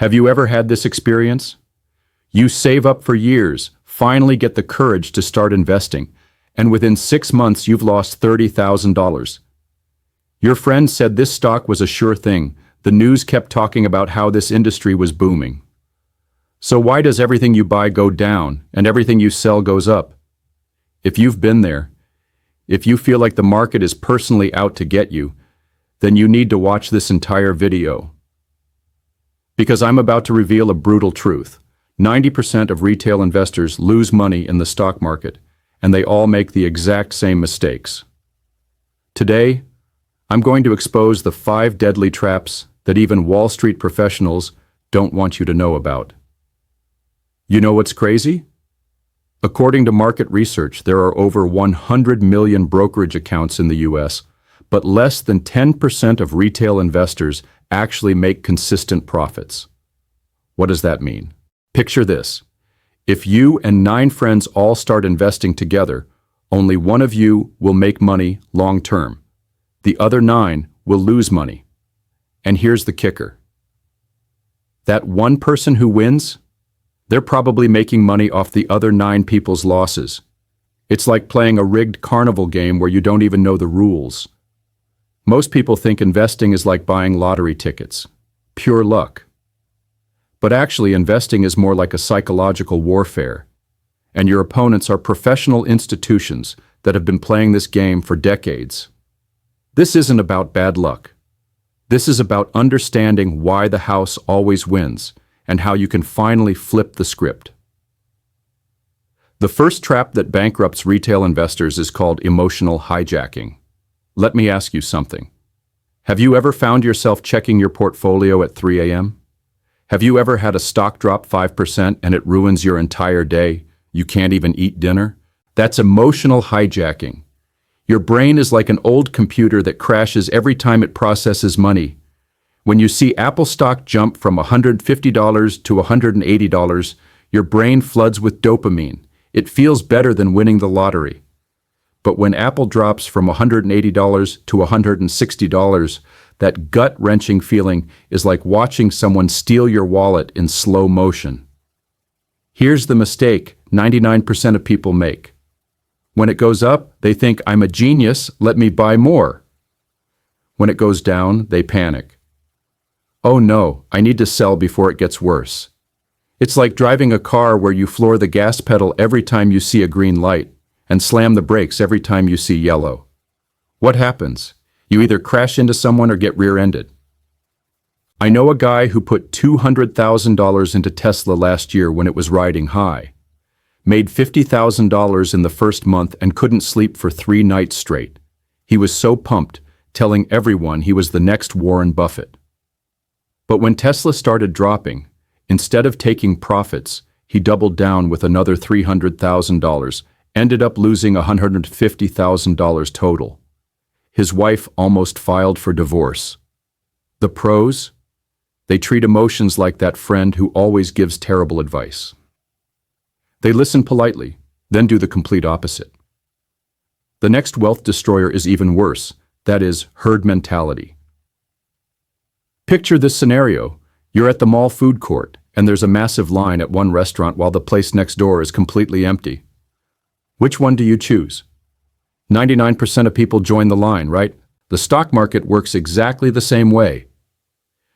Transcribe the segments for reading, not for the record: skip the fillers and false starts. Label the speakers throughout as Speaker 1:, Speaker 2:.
Speaker 1: Have you ever had this experience? You save up for years, finally get the courage to start investing, and within 6 months you've lost $30,000. Your friend said this stock was a sure thing. The news kept talking about how this industry was booming. So why does everything you buy go down and everything you sell goes up? If you've been there, if you feel like the market is personally out to get you, then you need to watch this entire video. Because I'm about to reveal a brutal truth. 90% of retail investors lose money in the stock market, and they all make the exact same mistakes. Today, I'm going to expose the 5 deadly traps that even Wall Street professionals don't want you to know about. You know what's crazy? According to market research, there are over 100 million brokerage accounts in the US, but less than 10% of retail investors actually make consistent profits. What does that mean? Picture this. If you and 9 friends all start investing together, only one of you will make money long term. The other 9 will lose money. And here's the kicker. That one person who wins, they're probably making money off the other 9 people's losses. It's like playing a rigged carnival game where you don't even know the rules. Most people think investing is like buying lottery tickets. Pure luck. But actually, investing is more like a psychological warfare. And your opponents are professional institutions that have been playing this game for decades. This isn't about bad luck. This is about understanding why the house always wins and how you can finally flip the script. The first trap that bankrupts retail investors is called emotional hijacking. Let me ask you something. Have you ever found yourself checking your portfolio at 3 a.m.? Have you ever had a stock drop 5% and it ruins your entire day? You can't even eat dinner? That's emotional hijacking. Your brain is like an old computer that crashes every time it processes money. When you see Apple stock jump from $150 to $180, your brain floods with dopamine. It feels better than winning the lottery. But when Apple drops from $180 to $160, that gut-wrenching feeling is like watching someone steal your wallet in slow motion. Here's the mistake 99% of people make. When it goes up, they think, I'm a genius, let me buy more. When it goes down, they panic. Oh no, I need to sell before it gets worse. It's like driving a car where you floor the gas pedal every time you see a green light and slam the brakes every time you see yellow. What happens? You either crash into someone or get rear-ended. I know a guy who put $200,000 into Tesla last year when it was riding high, made $50,000 in the first month and couldn't sleep for 3 nights straight. He was so pumped, telling everyone he was the next Warren Buffett. But when Tesla started dropping, instead of taking profits, he doubled down with another $300,000, ended up losing $150,000 total. His wife almost filed for divorce. The pros? They treat emotions like that friend who always gives terrible advice. They listen politely, then do the complete opposite. The next wealth destroyer is even worse, that is, herd mentality. Picture this scenario. You're at the mall food court, and there's a massive line at one restaurant while the place next door is completely empty. Which one do you choose? 99% of people join the line, right? The stock market works exactly the same way.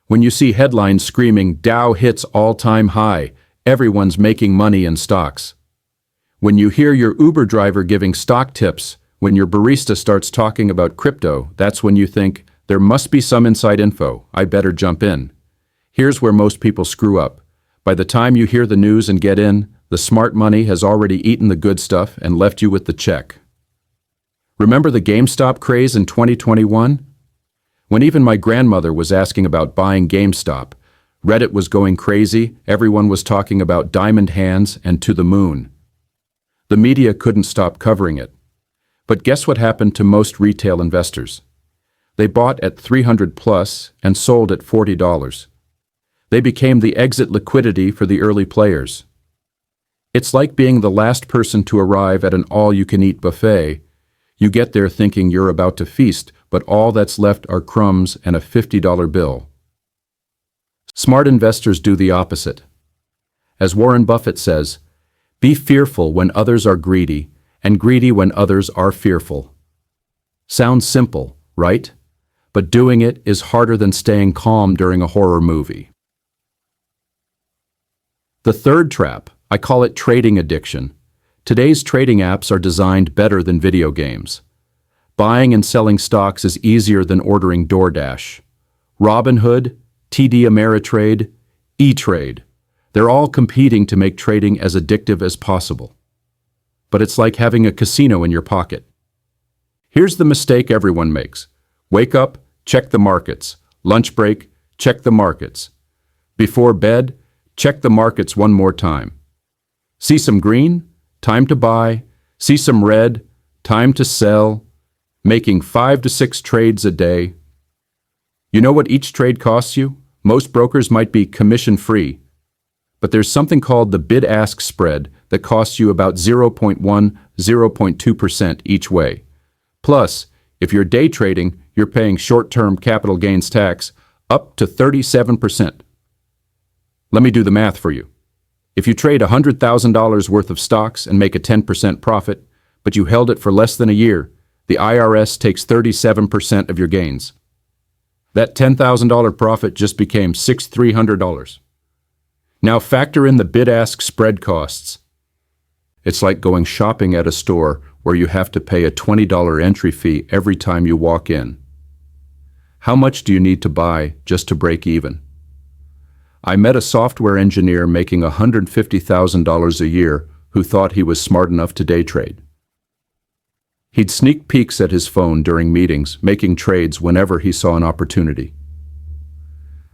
Speaker 1: When you see headlines screaming, Dow hits all-time high, everyone's making money in stocks. When you hear your Uber driver giving stock tips, when your barista starts talking about crypto, that's when you think, there must be some inside info, I better jump in. Here's where most people screw up. By the time you hear the news and get in, the smart money has already eaten the good stuff and left you with the check. Remember the GameStop craze in 2021? When even my grandmother was asking about buying GameStop, Reddit was going crazy, everyone was talking about diamond hands and to the moon. The media couldn't stop covering it. But guess what happened to most retail investors? They bought at 300 plus and sold at $40. They became the exit liquidity for the early players. It's like being the last person to arrive at an all-you-can-eat buffet. You get there thinking you're about to feast, but all that's left are crumbs and a $50 bill. Smart investors do the opposite. As Warren Buffett says, be fearful when others are greedy, and greedy when others are fearful. Sounds simple, right? But doing it is harder than staying calm during a horror movie. The third trap, I call it trading addiction. Today's trading apps are designed better than video games. Buying and selling stocks is easier than ordering DoorDash. Robinhood, TD Ameritrade, E-Trade. They're all competing to make trading as addictive as possible. But it's like having a casino in your pocket. Here's the mistake everyone makes. Wake up, check the markets. Lunch break, check the markets. Before bed, check the markets one more time. See some green? Time to buy. See some red? Time to sell. Making 5 to 6 trades a day. You know what each trade costs you? Most brokers might be commission-free. But there's something called the bid-ask spread that costs you about 0.1, 0.2% each way. Plus, if you're day trading, you're paying short-term capital gains tax up to 37%. Let me do the math for you. If you trade $100,000 worth of stocks and make a 10% profit, but you held it for less than a year, the IRS takes 37% of your gains. That $10,000 profit just became $6,300. Now factor in the bid-ask spread costs. It's like going shopping at a store where you have to pay a $20 entry fee every time you walk in. How much do you need to buy just to break even? I met a software engineer making $150,000 a year who thought he was smart enough to day trade. He'd sneak peeks at his phone during meetings, making trades whenever he saw an opportunity.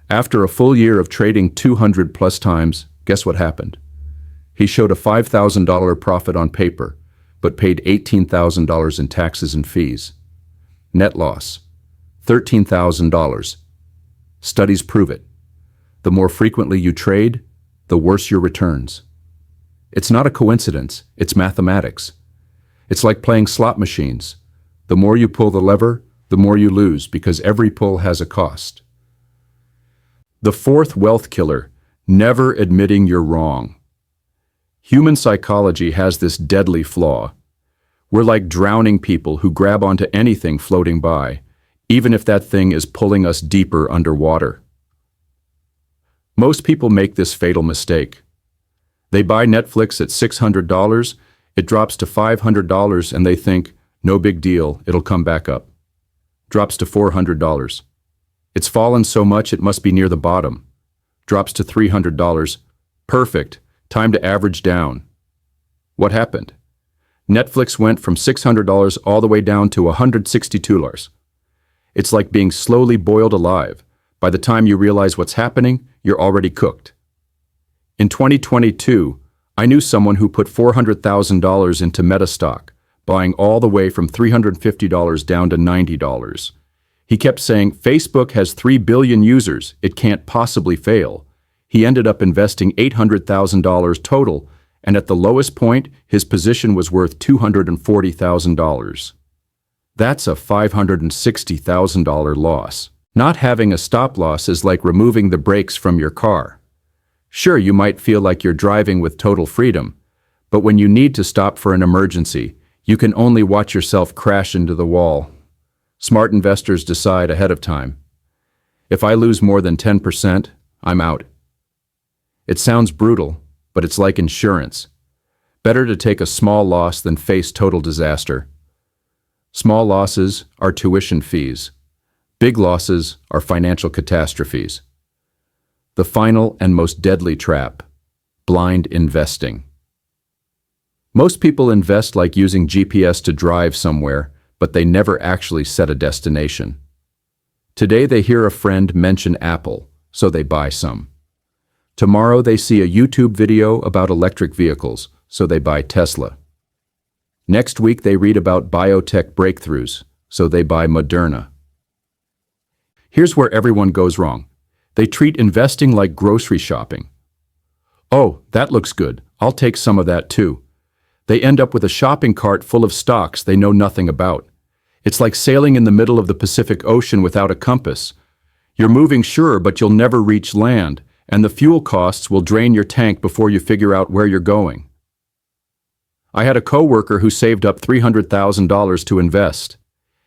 Speaker 1: After a full year of trading 200 plus times, guess what happened? He showed a $5,000 profit on paper, but paid $18,000 in taxes and fees. Net loss, $13,000. Studies prove it. The more frequently you trade, the worse your returns. It's not a coincidence, it's mathematics. It's like playing slot machines. The more you pull the lever, the more you lose because every pull has a cost. The fourth wealth killer, never admitting you're wrong. Human psychology has this deadly flaw. We're like drowning people who grab onto anything floating by, even if that thing is pulling us deeper underwater. Most people make this fatal mistake. They buy Netflix at $600, it drops to $500, and they think, no big deal, it'll come back up. Drops to $400. It's fallen so much it must be near the bottom. Drops to $300. Perfect. Time to average down. What happened? Netflix went from $600 all the way down to $162. It's like being slowly boiled alive. By the time you realize what's happening, you're already cooked. In 2022, I knew someone who put $400,000 into Meta stock, buying all the way from $350 down to $90. He kept saying, Facebook has 3 billion users, it can't possibly fail. He ended up investing $800,000 total, and at the lowest point, his position was worth $240,000. That's a $560,000 loss. Not having a stop loss is like removing the brakes from your car. Sure, you might feel like you're driving with total freedom, but when you need to stop for an emergency, you can only watch yourself crash into the wall. Smart investors decide ahead of time. If I lose more than 10%, I'm out. It sounds brutal, but it's like insurance. Better to take a small loss than face total disaster. Small losses are tuition fees. Big losses are financial catastrophes. The final and most deadly trap, blind investing. Most people invest like using GPS to drive somewhere, but they never actually set a destination. Today they hear a friend mention Apple, so they buy some. Tomorrow they see a YouTube video about electric vehicles, so they buy Tesla. Next week they read about biotech breakthroughs, so they buy Moderna. Here's where everyone goes wrong. They treat investing like grocery shopping. Oh, that looks good. I'll take some of that too. They end up with a shopping cart full of stocks they know nothing about. It's like sailing in the middle of the Pacific Ocean without a compass. You're moving sure, but you'll never reach land, and the fuel costs will drain your tank before you figure out where you're going. I had a coworker who saved up $300,000 to invest.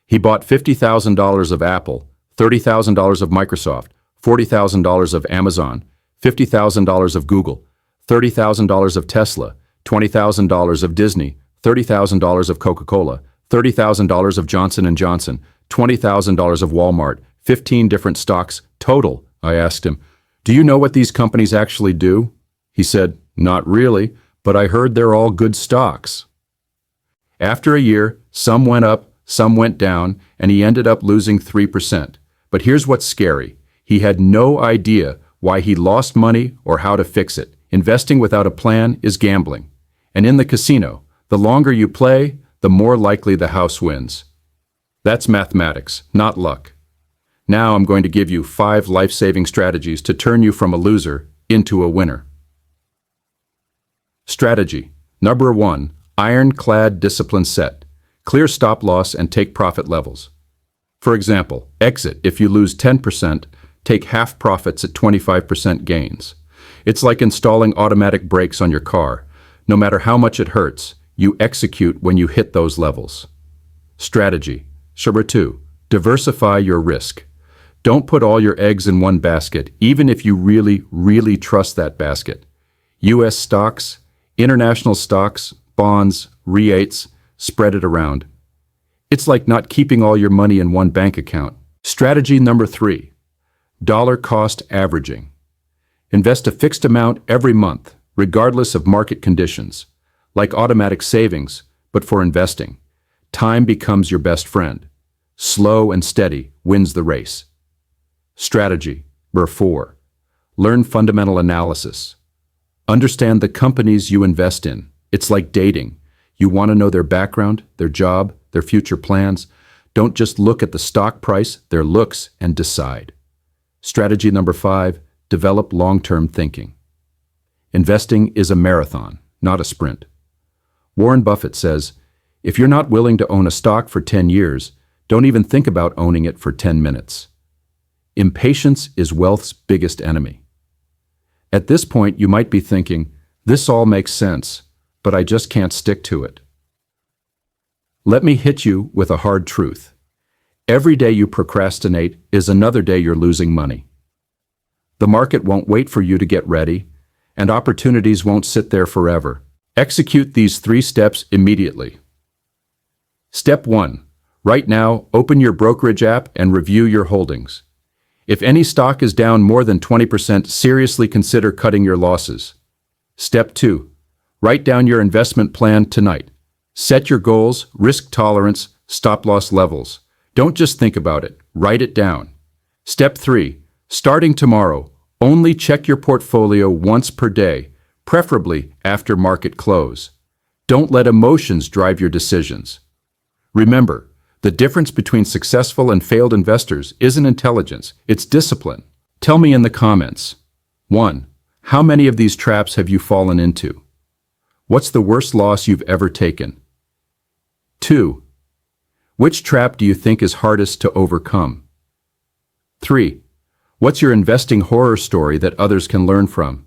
Speaker 1: He bought $50,000 of Apple, $30,000 of Microsoft, $40,000 of Amazon, $50,000 of Google, $30,000 of Tesla, $20,000 of Disney, $30,000 of Coca-Cola, $30,000 of Johnson & Johnson, $20,000 of Walmart, 15 different stocks total. I asked him, "Do you know what these companies actually do?" He said, "Not really, but I heard they're all good stocks." After a year, some went up, some went down, and he ended up losing 3%. But here's what's scary. He had no idea why he lost money or how to fix it. Investing without a plan is gambling. And in the casino, the longer you play, the more likely the house wins. That's mathematics, not luck. Now I'm going to give you 5 life-saving strategies to turn you from a loser into a winner. Strategy. Number 1, Iron-clad discipline set. Clear stop loss and take profit levels. For example, exit if you lose 10%, take half profits at 25% gains. It's like installing automatic brakes on your car. No matter how much it hurts, you execute when you hit those levels. Strategy. Number 2, diversify your risk. Don't put all your eggs in one basket, even if you really trust that basket. U.S. stocks, international stocks, bonds, REITs, spread it around. It's like not keeping all your money in one bank account. Strategy number 3, dollar cost averaging. Invest a fixed amount every month, regardless of market conditions. Like automatic savings, but for investing. Time becomes your best friend. Slow and steady wins the race. Strategy number 4, learn fundamental analysis. Understand the companies you invest in. It's like dating. You want to know their background, their job, their future plans. Don't just look at the stock price, their looks, and decide. Strategy number 5, develop long-term thinking. Investing is a marathon, not a sprint. Warren Buffett says, if you're not willing to own a stock for 10 years, don't even think about owning it for 10 minutes. Impatience is wealth's biggest enemy. At this point, you might be thinking, this all makes sense, but I just can't stick to it. Let me hit you with a hard truth. Every day you procrastinate is another day you're losing money. The market won't wait for you to get ready, and opportunities won't sit there forever. Execute these 3 steps immediately. Step 1. Right now, open your brokerage app and review your holdings. If any stock is down more than 20%, seriously consider cutting your losses. Step 2. Write down your investment plan tonight. Set your goals, risk tolerance, stop-loss levels. Don't just think about it, write it down. Step 3. Starting tomorrow, only check your portfolio once per day, preferably after market close. Don't let emotions drive your decisions. Remember, the difference between successful and failed investors isn't intelligence, it's discipline. Tell me in the comments. 1. How many of these traps have you fallen into? What's the worst loss you've ever taken? 2. Which trap do you think is hardest to overcome? 3. What's your investing horror story that others can learn from?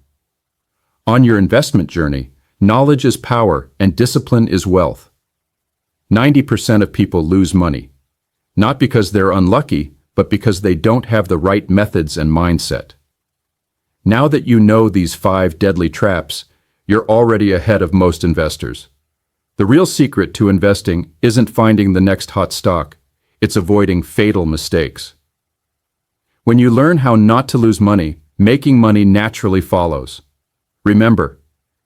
Speaker 1: On your investment journey, knowledge is power and discipline is wealth. 90% of people lose money, not because they're unlucky, but because they don't have the right methods and mindset. Now that you know these 5 deadly traps, you're already ahead of most investors. The real secret to investing isn't finding the next hot stock, it's avoiding fatal mistakes. When you learn how not to lose money, making money naturally follows. Remember,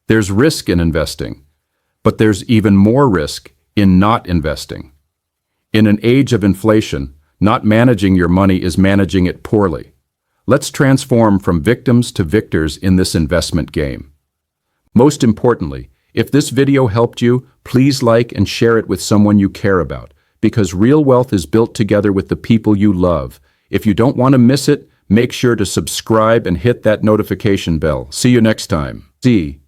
Speaker 1: there's risk in investing, but there's even more risk in not investing. In an age of inflation, not managing your money is managing it poorly. Let's transform from victims to victors in this investment game. Most importantly, if this video helped you, please like and share it with someone you care about, because real wealth is built together with the people you love. If you don't want to miss it, make sure to subscribe and hit that notification bell. See you next time. See.